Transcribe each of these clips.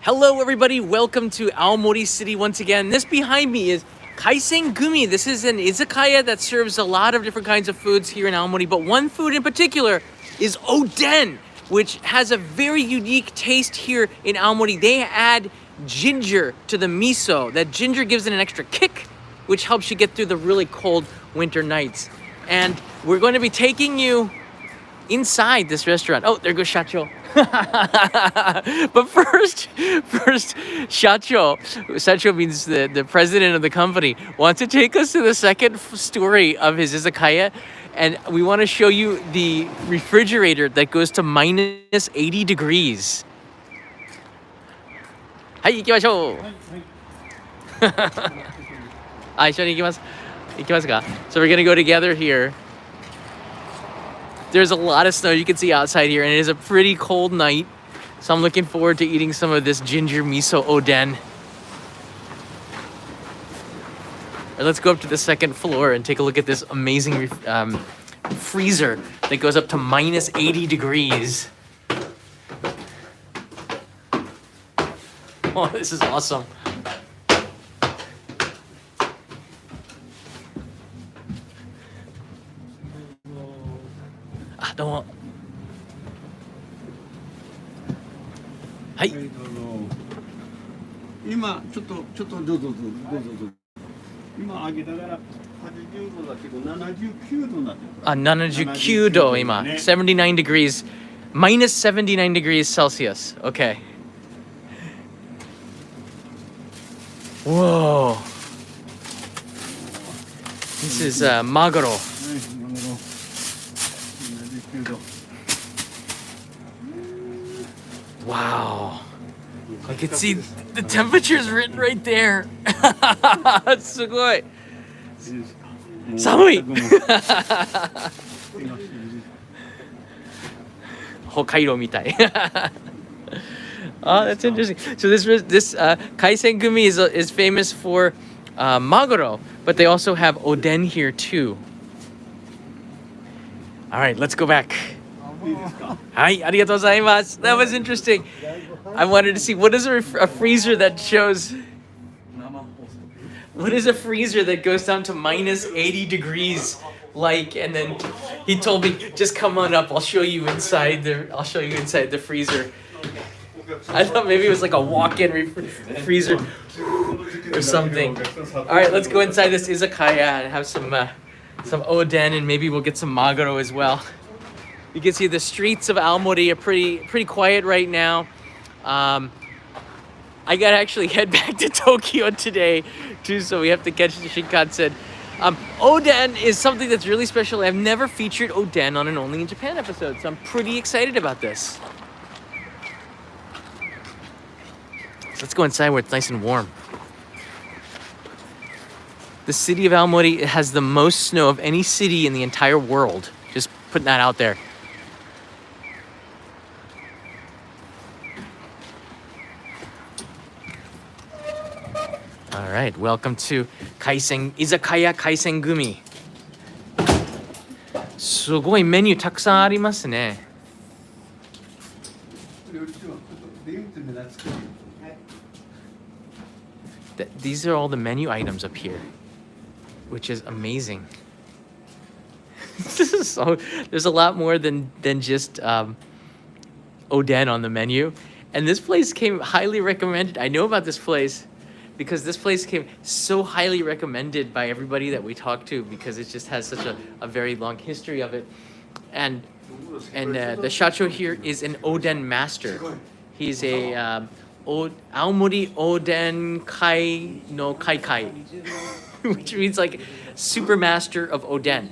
Hello everybody, welcome to Aomori City once again. This behind me is Kaisen-Gumi. This is an izakaya that serves a lot of different kinds of foods here in Aomori, but one food in particular is Oden, which has a very unique taste here in Aomori. They add ginger to the miso. That ginger gives it an extra kick, which helps you get through the really cold winter nights. And we're going to be taking you inside this restaurant. Oh, there goes Shacho. But first, Shacho means the president of the company, wants to take us to the second story of his izakaya. And we want to show you the refrigerator that goes to minus 80 degrees. Hai, 行きましょう。あ、一緒に行きます。行きますか? So we're gonna go together here. There's a lot of snow you can see outside here, and it is a pretty cold night. So I'm looking forward to eating some of this ginger miso oden. And let's go up to the second floor and take a look at this amazing freezer that goes up to minus 80 degrees. Oh, this is awesome. Ah, どうも。はい。今ちょっとどうぞ。今上げながら80度だけど79度になってる。あ、79度今。79 degrees. Minus 79 degrees Celsius. Okay. Whoa. This is Maguro. Wow. I can see the temperature's written right there. すごい。寒い。北海道みたい。Oh, that's interesting. So this Kaisen-Gumi is famous for Maguro, but they also have Oden here too. All right, let's go back. Hi, ありがとうございます. That was interesting. I wanted to see what is a freezer that shows. What is a freezer that goes down to minus 80 degrees like? And then he told me, just come on up. I'll show you inside the freezer. I thought maybe it was like a walk-in freezer or something. All right, let's go inside this izakaya and have some oden, and maybe we'll get some maguro as well. You can see the streets of Aomori are pretty quiet right now. I gotta actually head back to Tokyo today too, so we have to catch the Shinkansen. Oden is something that's really special. I've never featured oden on an Only in Japan episode, so I'm pretty excited about this. So let's go inside where it's nice and warm. The city of Aomori has the most snow of any city in the entire world. Just putting that out there. All right, welcome to Izakaya Kaisen-Gumi. すごいメニューたくさんありますね。These are all the menu items up here, which is amazing. So there's a lot more than just oden on the menu. And this place came highly recommended. I know about this place because this place came so highly recommended by everybody that we talked to, because it just has such a very long history of it. And the shacho here is an oden master. He's a Aomori Oden Kai no Kai, which means like super master of oden.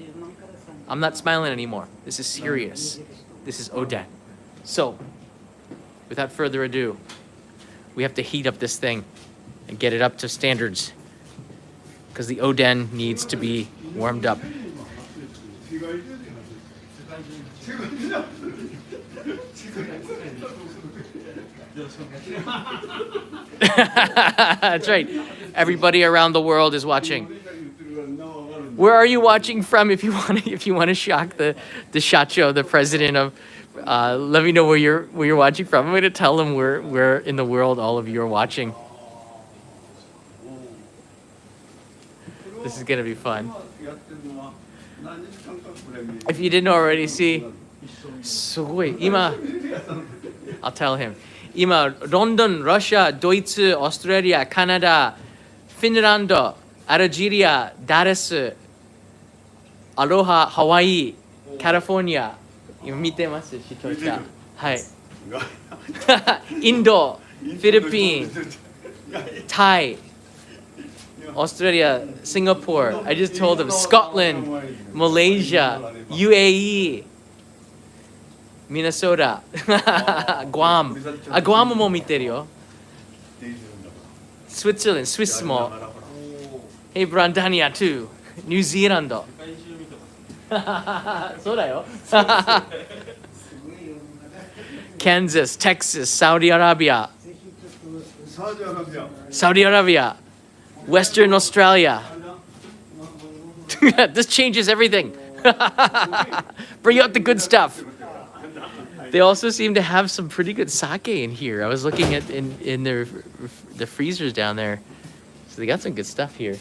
I'm not smiling anymore. This is serious. This is oden. So, without further ado, we have to heat up this thing and get it up to standards, because the oden needs to be warmed up. That's right. Everybody around the world is watching. Where are you watching from? If you want to shock the shacho, the president of Let me know where you're watching from. I'm gonna tell them where in the world all of you are watching. This is gonna be fun. 今やってるのは何日間かぐらい見る If you didn't already see, すごい今 I'll tell him. 今ロンドン、ロシア、ドイツ、オーストラリア、カナダ、フィンランド、アルジェリア、ダレス、アロハ、ハワイ、カリフォルニア。今見てます視聴者。はい。インド、フィリピン、タイ。Australia, Singapore. I just told them Scotland, Malaysia, UAE, Minnesota, Guam. Guam も見てるよ。Switzerland, Swiss も。Hey, Brandania too. New Zealand. そうだよ。Kansas, Texas, Saudi Arabia. Saudi Arabia. Western Australia. This changes everything. Bring out the good stuff. They also seem to have some pretty good sake in here. I was looking at in their the freezers down there. So they got some good stuff here.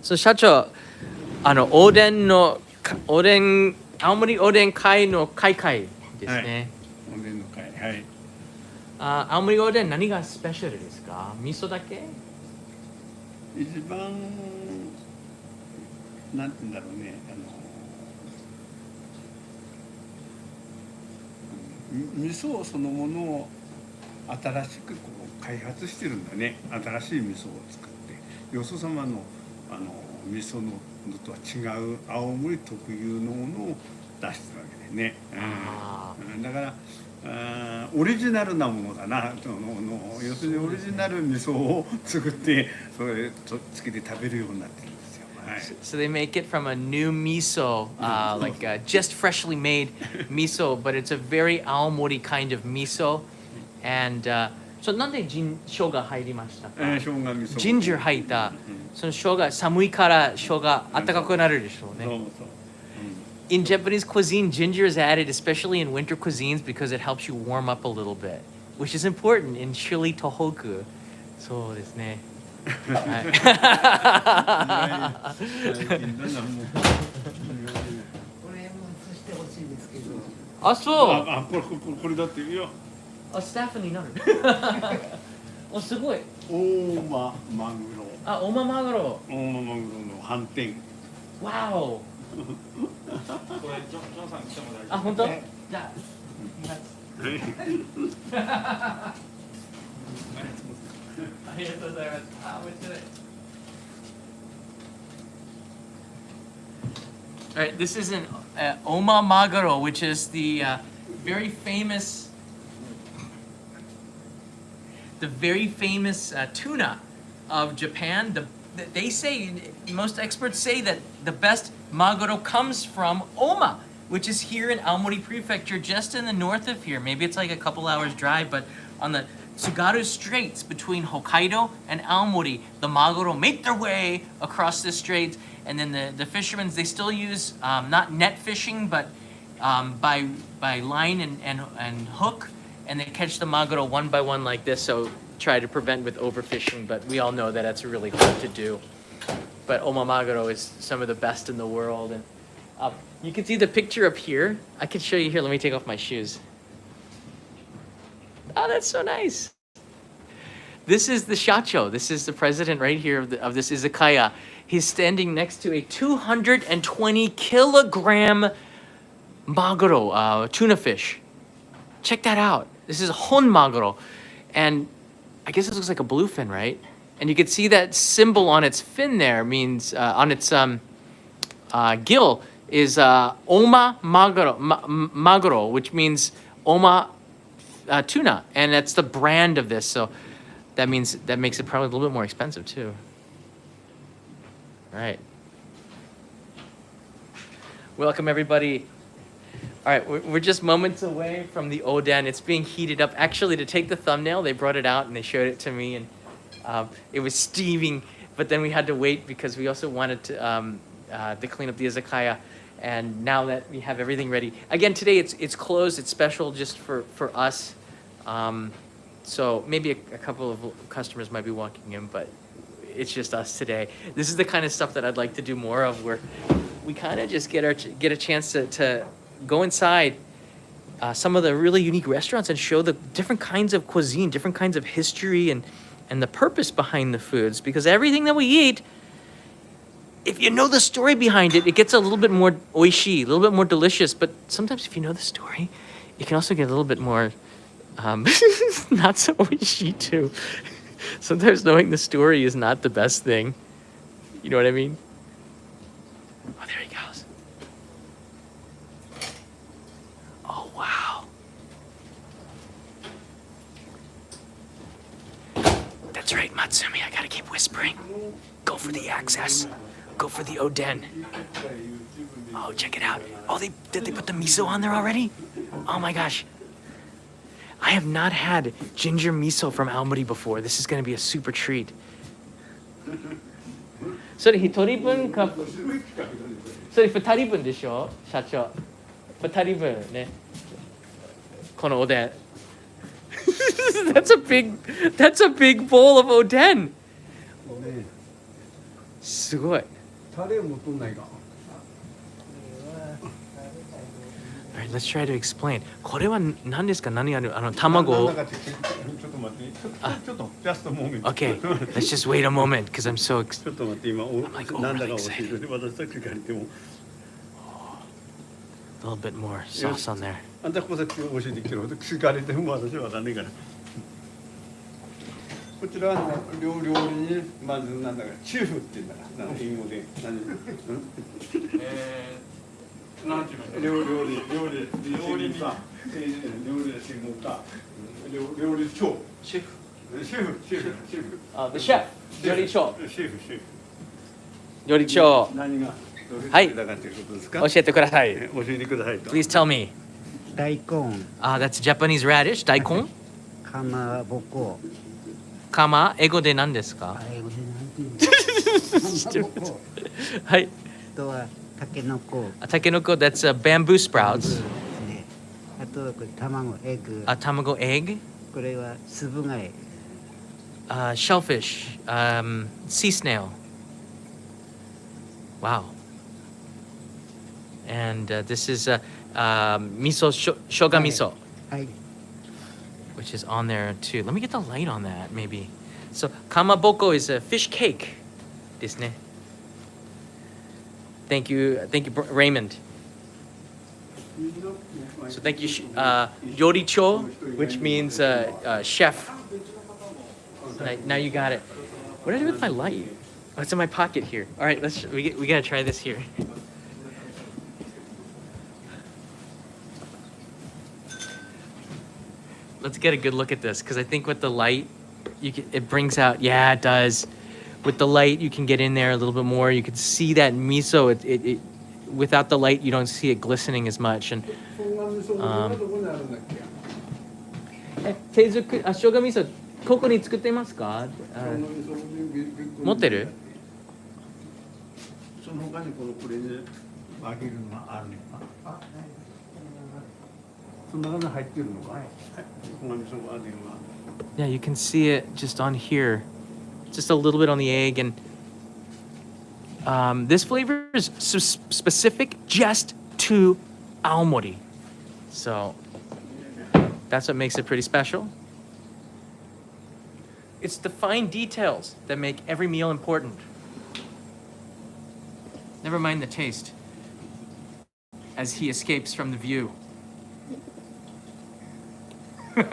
So 社長、おでんの青森おでん会の会ですね。おでんの会、はい。青森おでん何がスペシャルですか？味噌だけ？一番なんて言うんだろうね、味噌そのものを新しくこう開発してるんだね。新しい味噌を作ってよそ様の味噌のとは違う青森特有のものを出してるわけでね。だからオリジナルなものだな。要するにオリジナル味噌を作ってそれとつけて食べるようになってるんですよ。はい。So they make it from a new miso, like just freshly made miso, but it's a very Aomori kind of miso. And so なんで生姜入りましたか？生姜味噌。ジンジャー入った。その生姜寒いから生姜暖かくなるでしょうね。そうそう。In Japanese cuisine, ginger is added, especially in winter cuisines, because it helps you warm up a little bit, which is important in chili tohoku. そうですね。あ、そう。これだっていや。あ、スタッフになる。お、すごい。大間マグロ。あ、大間マグロ。大間マグロの斑点。わお。これジョンさん来ても大丈夫。あ、本当？じゃあ。ありがとうございます。あ、面白い。All right, this is an Oma Maguro, which is the very famous tuna of Japan. They say, most experts say that the best Maguro comes from Oma, which is here in Aomori Prefecture, just in the north of here. Maybe it's like a couple hours drive, but on the Tsugaru Straits between Hokkaido and Aomori, the Maguro make their way across the straits, and then the fishermen, they still use not net fishing, but by line and hook, and they catch the Maguro one by one like this, so try to prevent with overfishing, but we all know that that's really hard to do. But Oma Maguro is some of the best in the world. And you can see the picture up here. I can show you here. Let me take off my shoes. Oh, that's so nice. This is the shacho. This is the president right here of this izakaya. He's standing next to a 220 kilogram maguro, tuna fish. Check that out. This is hon maguro. And I guess this looks like a bluefin, right? And you can see that symbol on its fin there means, on its gill is Oma Maguro, which means Oma tuna. And that's the brand of this. So that means that makes it probably a little bit more expensive too. All right. Welcome everybody. All right, we're just moments away from the Oden. It's being heated up. Actually, to take the thumbnail, they brought it out and they showed it to me, and it was steaming. But then we had to wait because we also wanted to clean up the izakaya. And now that we have everything ready, again today it's closed. It's special just for us. So maybe a couple of customers might be walking in, but it's just us today. This is the kind of stuff that I'd like to do more of, where we kind of just get a chance to go inside some of the really unique restaurants and show the different kinds of cuisine, different kinds of history, and the purpose behind the foods. Because everything that we eat, if you know the story behind it, it gets a little bit more oishi, a little bit more delicious. But sometimes if you know the story, it can also get a little bit more not so oishi too. Sometimes knowing the story is not the best thing. You know what I mean? Oh, there he goes. Oh, wow. That's right, Matsumi. I gotta keep whispering. Go for the access. Go for the Oden. Oh, check it out. Oh, did they put the miso on there already? Oh my gosh. I have not had ginger miso from Aomori before. This is going to be a super treat. それ一人分かそれ二人分でしょ社長二人分ねこのおでん that's a big bowl of oden すごいタレもとんないか All right, let's try to explain. これは何ですか？何ある？卵を。ちょっと待って。ちょっと just a moment. Okay, let's just wait a moment because I'm so. ちょっと待って今なんだか教えて私さっきから言っても。A little bit more sauce on there. あんたこそ教えてきてる。聞かれても私はわかんないから。こちら料理にまずなんだかチューフって言うんだな。英語で何？なんていうの？料理で専門家料理長シェフthe chef 料理長シェフ料理長何がはいだかっていうことですか？教えてください教えてくださいと。 Please tell me. 大根、That's Japanese radish. 大根かまぼこ、かま英語で何ですか？英語でなんていうの？かまぼこ。はいあとはたけのこ。たけのこ that's bamboo sprouts. ね。あとはこれ卵、エッグ。卵 egg. これは粒貝。Shellfish. Sea snail. Wow. And this is miso shoga miso, はい。 which is on there too. Let me get the light on that, maybe. So kamaboko is a fish cake. ですね. Thank you, Raymond. So thank you, Yoricho, which means chef. Now you got it. What did I do with my light? Oh, it's in my pocket here. All right, we gotta try this here. Let's get a good look at this, because I think with the light, it brings out. Yeah, it does. With the light, you can get in there a little bit more. You can see that miso. It without the light, you don't see it glistening as much. And 手作り生姜味噌ここに作ってますか？持ってる？その他にこれであげるのがあるのか？その中に入ってるのか？この味噌があげるのが。Yeah, you can see it just on here. Just a little bit on the egg, and this flavor is specific just to Aomori. So that's what makes it pretty special. It's the fine details that make every meal important. Never mind the taste, as he escapes from the view. All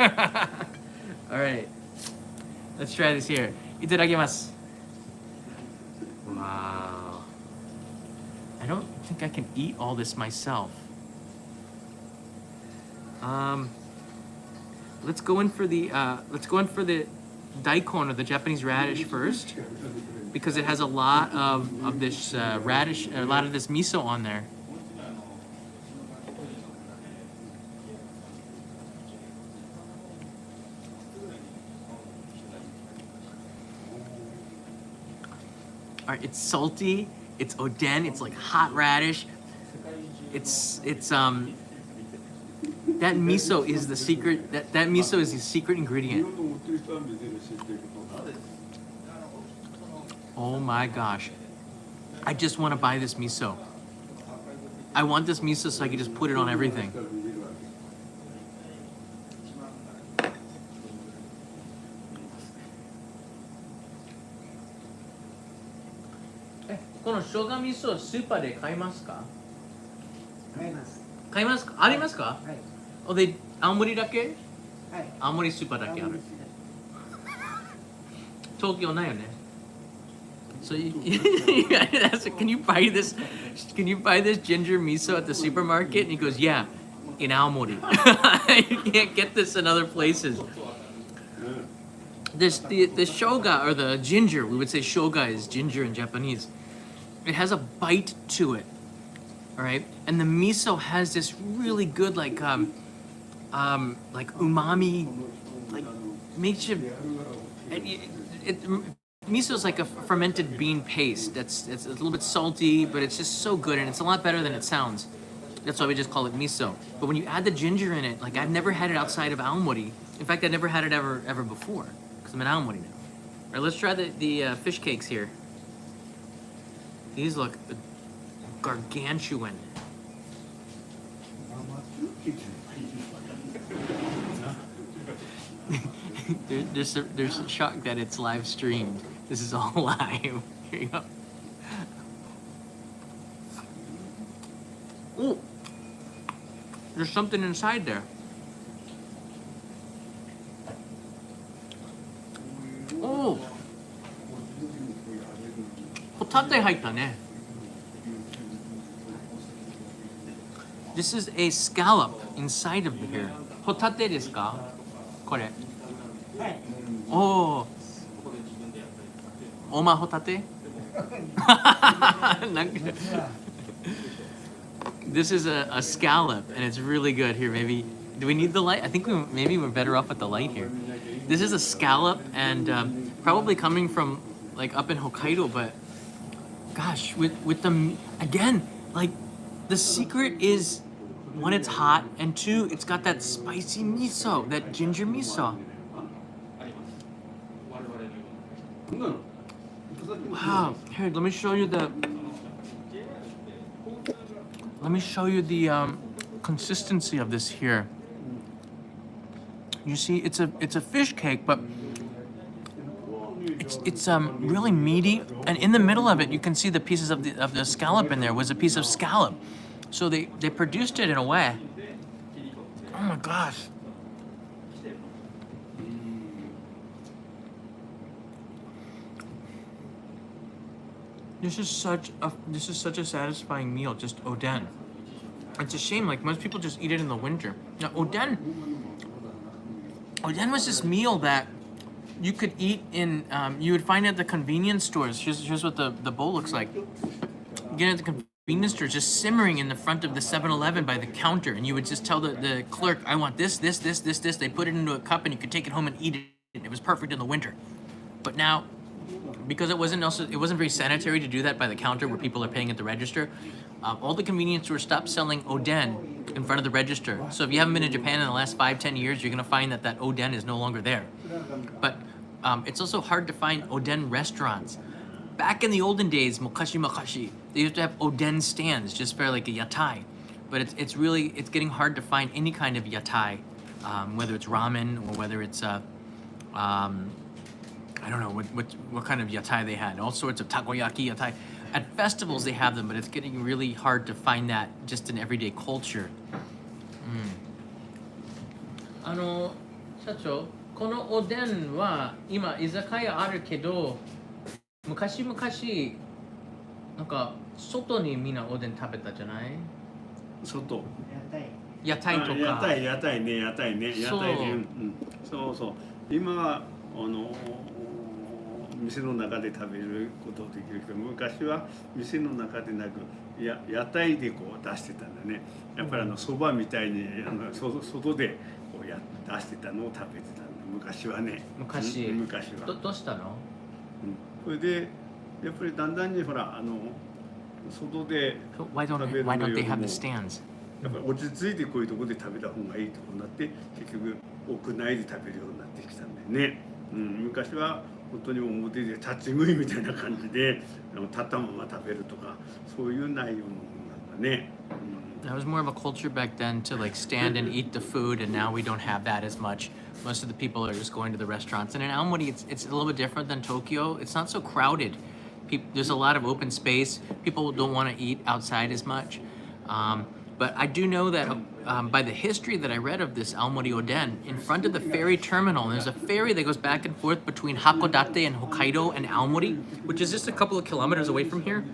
right, let's try this here. Itadakimasu. Wow. I don't think I can eat all this myself. Let's go in for the daikon, or the Japanese radish first, because it has a lot of this radish, a lot of this miso on there. All right, it's salty, it's oden, it's like hot radish. it's that miso is the secret. That miso is the secret 見よ ingredient. うと思ってる人は見てるしっていうことだ。 Oh my gosh. I just want to buy this miso. I want this miso so I can just put it on everything. この生姜味噌スーパーで買いますか？買います。買いますか？ありますか？はい。おで、青森だけ？はい。青森スーパーだけある。東京ないよね。So you ask, can you buy this? Can you buy this ginger miso at the supermarket? And he goes, yeah, in Aomori. You can't get this in other places. The shoga or the ginger, we would say shoga is ginger in Japanese. It has a bite to it, all right. And the miso has this really good like umami, like makes you. Miso is like a fermented bean paste. It's a little bit salty, but it's just so good, and it's a lot better than it sounds. That's why we just call it miso. But when you add the ginger in it, like I've never had it outside of Aomori. In fact, I've never had it ever before, because I'm in Aomori now. All right, let's try the fish cakes here. These look gargantuan. There's a shock that it's live streamed. This is all live. Here you go. Oh, there's something inside there. Oh, hotate haita ne. This is a scallop inside of here. Hotate desu ka? Kore. はい。 Oh. Oma hotate? This is a scallop, and it's really good. Here, maybe. Do we need the light? I think maybe we're better off with the light here. This is a scallop, and probably coming from like up in Hokkaido, but gosh, with the again, like the secret is one, it's hot, and two, it's got that spicy miso, that ginger miso. Wow. Here, let me show you the consistency of this here. You see, it's a fish cake, but it's really meaty, and in the middle of it, you can see the pieces of the scallop in there was a piece of scallop. So they produced it in a way. Oh my gosh. This is such a satisfying meal, just oden. It's a shame, like most people just eat it in the winter. Now oden was this meal that you could eat in, you would find at the convenience stores. Here's what the bowl looks like. You get it at the convenience store, just simmering in the front of the 7-Eleven by the counter, and you would just tell the clerk, I want this. They put it into a cup, and you could take it home and eat it. It was perfect in the winter. But now, because it wasn't very sanitary to do that by the counter where people are paying at the register, all the convenience stores stopped selling oden in front of the register. So if you haven't been to Japan in the last 5-10 years, you're gonna find that oden is no longer there. But it's also hard to find oden restaurants. Back in the olden days, mokashi, they used to have oden stands just for like a yatai. But it's getting hard to find any kind of yatai, whether it's ramen or whether it's I don't know what kind of yatai they had. All sorts of takoyaki yatai. At festivals they have them, but it's getting really hard to find that just in everyday culture. 社長、このおでんは今居酒屋あるけど、昔々なんか外にみんなおでん食べたじゃない？外。屋台とか。屋台ね。そう。今は店の中で食べることできるけど、昔は店の中でなく屋台でこう出してたんだね。やっぱりそばみたいに外でこう出してたのを食べてたんだ。昔はね。昔は。どうしたの？それでやっぱりだんだんにほら外で Why 食べるの don't よ they り have も the stands? やっぱり落ち着いてこういうところで食べた方がいいとこになって結局屋内で食べるようになってきたんだよね。昔は本当に表で立ち食いみたいな感じで立ったまま食べるとかそういう内容のものなんだね。That was more of a culture back then to like stand and eat the food, and now we don't have that as much. Most of the people are just going to the restaurants. And in Aomori, it's a little bit different than Tokyo. It's not so crowded. There's a lot of open space. People don't want to eat outside as much. But I do know that by the history that I read of this Aomori Oden, in front of the ferry terminal, there's a ferry that goes back and forth between Hakodate and Hokkaido and Aomori, which is just a couple of kilometers away from here.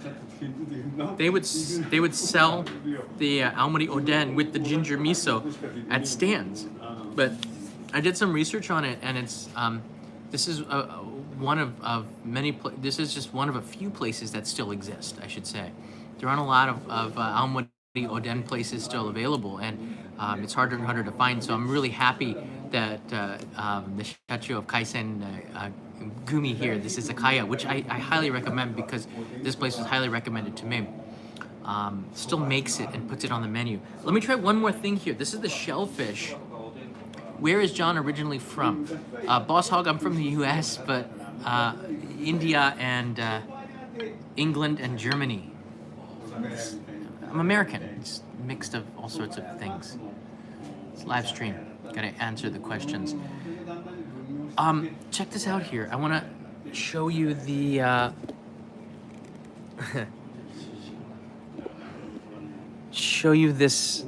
They would sell the Aomori Oden with the ginger miso at stands. But I did some research on it, and it's this is one of many. This is just one of a few places that still exist, I should say. There aren't a lot of Aomori Oden places still available, and it's harder and harder to find. So I'm really happy that the statue of Kaisen-Gumi here, this is Izakaya, which I highly recommend because this place was highly recommended to me. Still makes it and puts it on the menu. Let me try one more thing here. This is the shellfish. Where is John originally from? Boss Hog, I'm from the US, but India and England and Germany. I'm American. It's mixed of all sorts of things. It's live stream. Gotta answer the questions. Check this out here. I wanna show you the show you this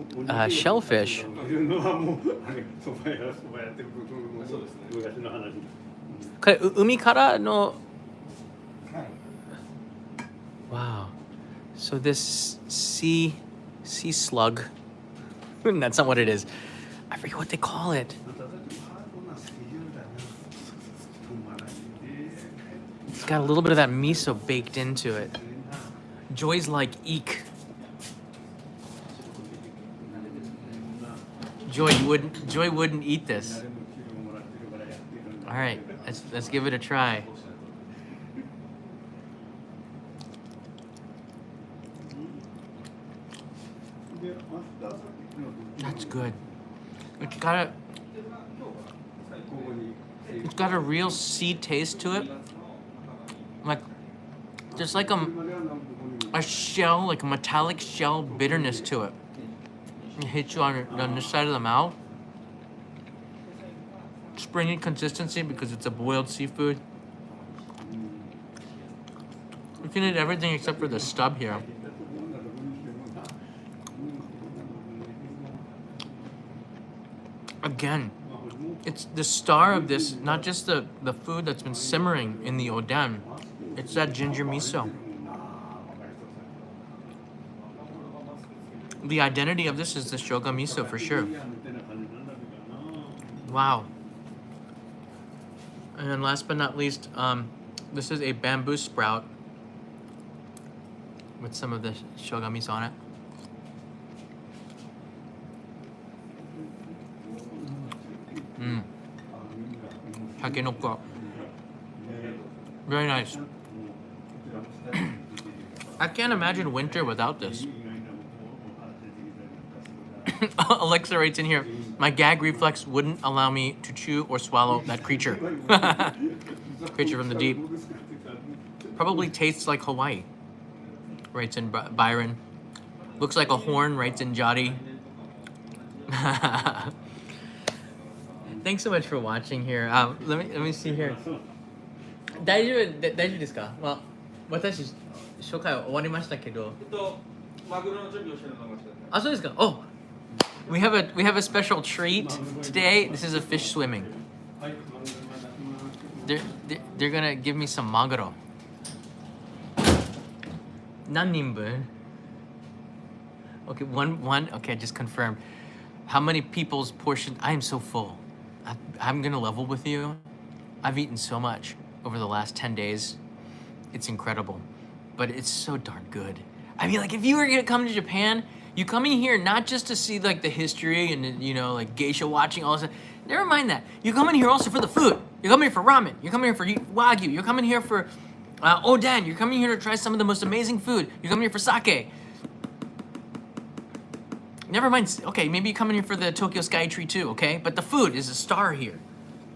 shellfish. これ海からの Wow. So this sea slug. That's not what it is. I forget what they call it. It's got a little bit of that miso baked into it. Joy's like eek. Joy wouldn't eat this. All right, let's give it a try. That's good. It's got a real sea taste to it. Like there's like a shell, like a metallic shell bitterness to it. It hits you on the side of the mouth. Springy consistency because it's a boiled seafood. You can eat everything except for the stub here. Again, it's the star of this, not just the food that's been simmering in the oden. It's that ginger miso. The identity of this is the shoga miso for sure. Wow. And then last but not least, this is a bamboo sprout with some of the shoga miso on it. Takenoko. Very nice. I can't imagine winter without this. Alexa writes in here, my gag reflex wouldn't allow me to chew or swallow that creature. Creature from the deep. Probably tastes like Hawaii, writes in Byron. Looks like a horn, writes in Jody. Thanks so much for watching here. Let me see here. 大丈夫ですか？まあ、私紹介は終わりましたけど。マグロの準備をしてるのがしてる。あ、そうですか。Oh, we have a special treat today. This is a fish swimming. They're gonna give me some maguro. 何人分? Okay, one. Okay, just confirmed. How many people's portion? I am so full. I'm gonna level with you. I've eaten so much over the last 10 days. It's incredible, but it's so darn good. I mean, like if you were gonna come to Japan, you come in here not just to see like the history and like geisha watching all this. Never mind that. You come in here also for the food. You come here for ramen. You come here for wagyu. You're coming here for Oden, you're coming here to try some of the most amazing food. You're coming here for sake. Never mind. Okay, maybe you come in here for the Tokyo Sky Tree too, okay? But the food is a star here.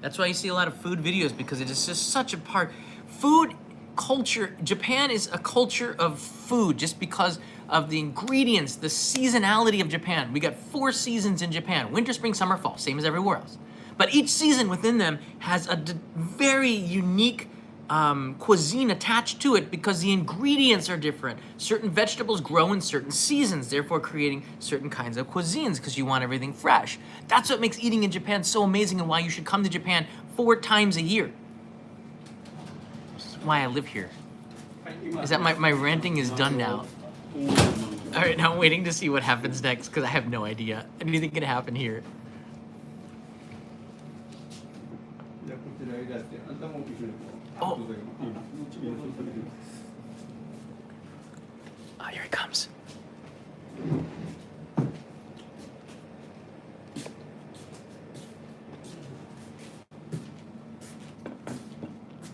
That's why you see a lot of food videos, because it is just such a part. Food culture, Japan is a culture of food just because of the ingredients, the seasonality of Japan. We got 4 seasons in Japan: winter, spring, summer, fall, same as everywhere else. But each season within them has a very unique cuisine attached to it, because the ingredients are different. Certain vegetables grow in certain seasons, therefore creating certain kinds of cuisines, because you want everything fresh. That's what makes eating in Japan so amazing, and why you should come to Japan 4 times a year. This is why I live here. Is that my ranting is done now. All right, now I'm waiting to see what happens next, because I have no idea. Anything can happen here. じゃあこちらいらしてあんたも一緒にこう Oh. どうぞ Here he comes.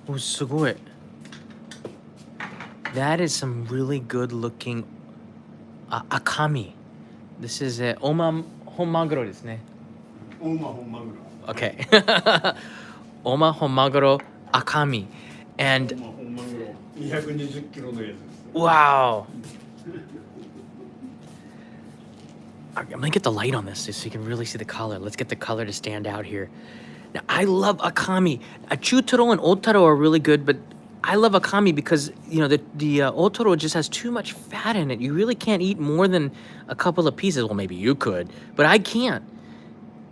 Oh, すごい. That is some really good looking akami. This is a oma honmaguro ですね。大間本マグロ Okay. Oma honmaguro akami. 大 And 間本マグロ220キロのやつです wow. I'm gonna get the light on this so you can really see the color. Let's get the color to stand out here. Now, I love akami. Chutoro and otaro are really good, but I love akami because, you know, the otaro just has too much fat in it. You really can't eat more than a couple of pieces. Well, maybe you could, but I can't.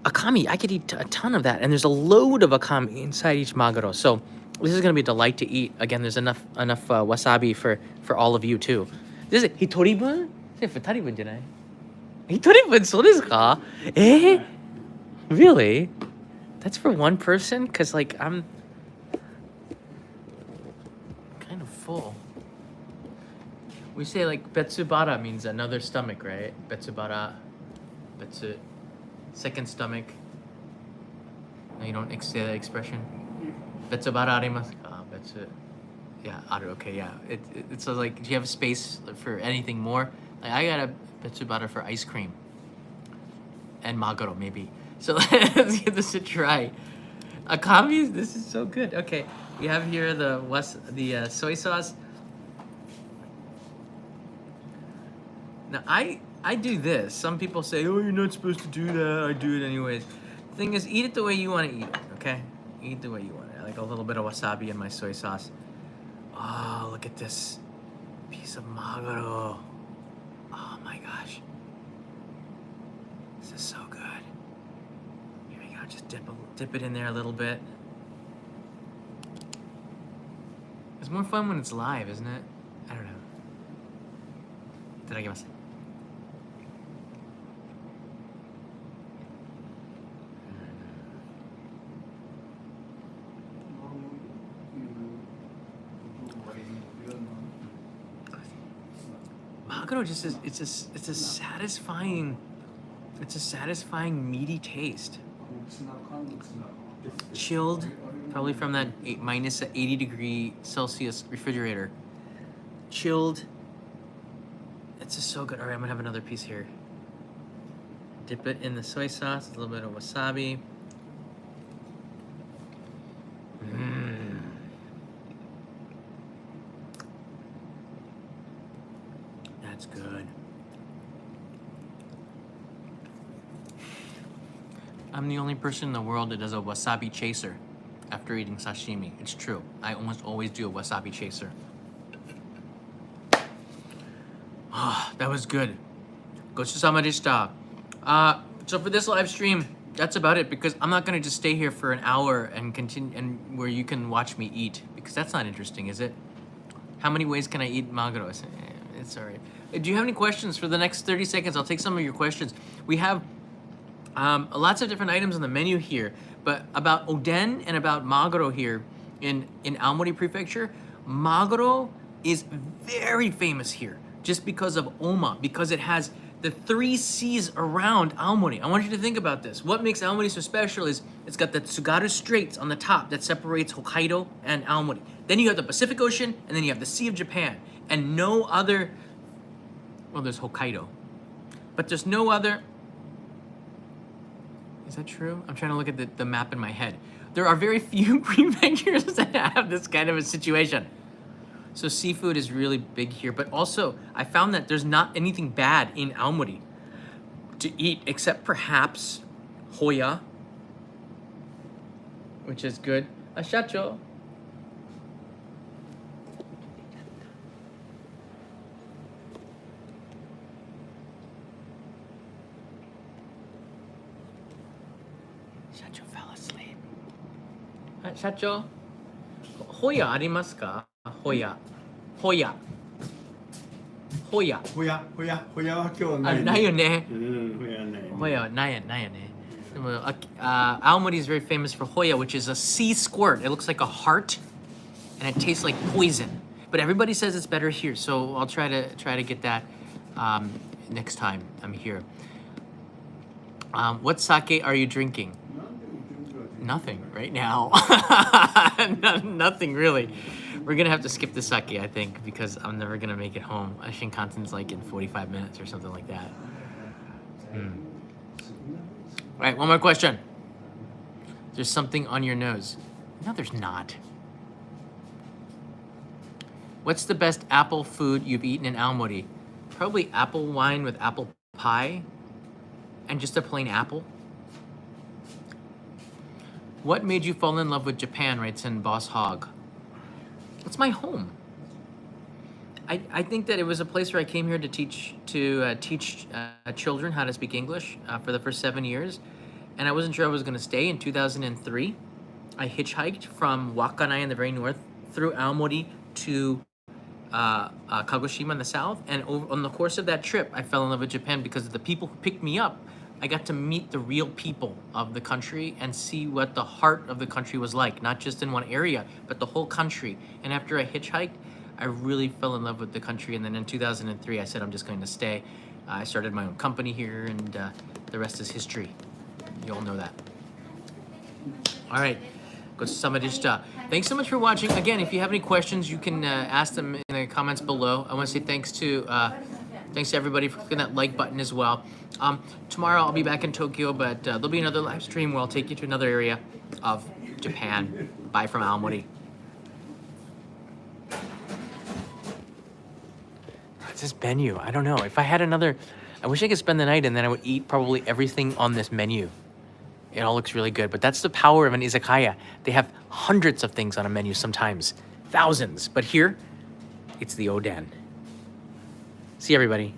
Akami, I could eat a ton of that, and there's a load of akami inside each maguro. So this is gonna be a delight to eat. Again, there's enough wasabi for all of you too. This is hitoribun? 2人分じゃない? Hitoribun, そうですか? Eh? Really? That's for one person? Cause like I'm kind of full. We say like betsubara means another stomach, right? Betsubara, betsu, second stomach. No, you don't say that expression. Betsubara arimasu ka? Betsu. Yeah, aru. Okay, yeah. It's like, do you have space for anything more? Like, I got a betsubara for ice cream and maguro maybe. So let's give this a try. Akami, this is so good. Okay, we have here the soy sauce. Now I do this. Some people say, oh, you're not supposed to do that. I do it anyways. The thing is, eat it the way you want to eat it. Okay, eat the way you want it. I like a little bit of wasabi in my soy sauce. Oh, look at this piece of maguro. Oh my gosh, this is so good. Here we go. Just dip it in there a little bit. It's more fun when it's live, isn't it? I don't know. Itadakimasu. Maguro just is it's a satisfying meaty taste. Chilled, probably from that minus 80 degree Celsius refrigerator. Chilled. It's just so good. All right, I'm gonna have another piece here. Dip it in the soy sauce, a little bit of wasabi. That's good. I'm the only person in the world that does a wasabi chaser after eating sashimi. It's true. I almost always do a wasabi chaser. Ah, that was good. Gochusama deshita. So for this live stream, that's about it, because I'm not gonna just stay here for an hour and continue and where you can watch me eat, because that's not interesting, is it? How many ways can I eat maguro? It's all right. Do you have any questions for the next 30 seconds? I'll take some of your questions. We have lots of different items on the menu here, but about Oden and about Maguro here in Aomori Prefecture, Maguro is very famous here just because of Oma, because it has the 3 C's around Aomori. I want you to think about this. What makes Aomori so special is it's got the Tsugaru Straits on the top that separates Hokkaido and Aomori. Then you have the Pacific Ocean, and then you have the Sea of Japan. And no other, well, there's Hokkaido, but there's no other, is that true? I'm trying to look at the map in my head. There are very few prefectures that have this kind of a situation. So seafood is really big here, but also I found that there's not anything bad in Aomori to eat except perhaps hoya, which is good. Shacho. Shacho fell asleep. Shacho, hoya ありますか? Hoya. Hoya. Hoya. ほやは今日はなあ、いないよね。ほやはないね Hoya ないよね。でも、Aomori is very famous for hoya, which is a sea squirt. It looks like a heart, and it tastes like poison. But everybody says it's better here, so I'll try to get that next time I'm here. What sake are you drinking? Nothing right now. Nothing really. We're gonna have to skip the sake, I think, because I'm never gonna make it home. Shinkansen's like in 45 minutes or something like that. All right, one more question. There's something on your nose. No, there's not. What's the best apple food you've eaten in Aomori? Probably apple wine with apple pie and just a plain apple. What made you fall in love with Japan, writes in Boss Hog? It's my home. I think that it was a place where I came here to teach children how to speak English for the first 7 years, and I wasn't sure I was going to stay. In 2003, I hitchhiked from Wakkanai in the very north through Aomori to Kagoshima in the south, and on the course of that trip, I fell in love with Japan because of the people who picked me up. I got to meet the real people of the country and see what the heart of the country was like, not just in one area, but the whole country. And after I hitchhiked, I really fell in love with the country. And then in 2003, I said, I'm just going to stay. I started my own company here, and the rest is history. You all know that. All right. Thanks so much for watching. Again, if you have any questions, you can ask them in the comments below. I want to say thanks to everybody for clicking that like button as well. Tomorrow I'll be back in Tokyo, but there'll be another live stream where I'll take you to another area of Japan. Bye from Aomori. What's this menu? I don't know. If I had another, I wish I could spend the night and then I would eat probably everything on this menu. It all looks really good, but that's the power of an izakaya. They have hundreds of things on a menu, sometimes thousands, but here it's the Oden. See you, everybody.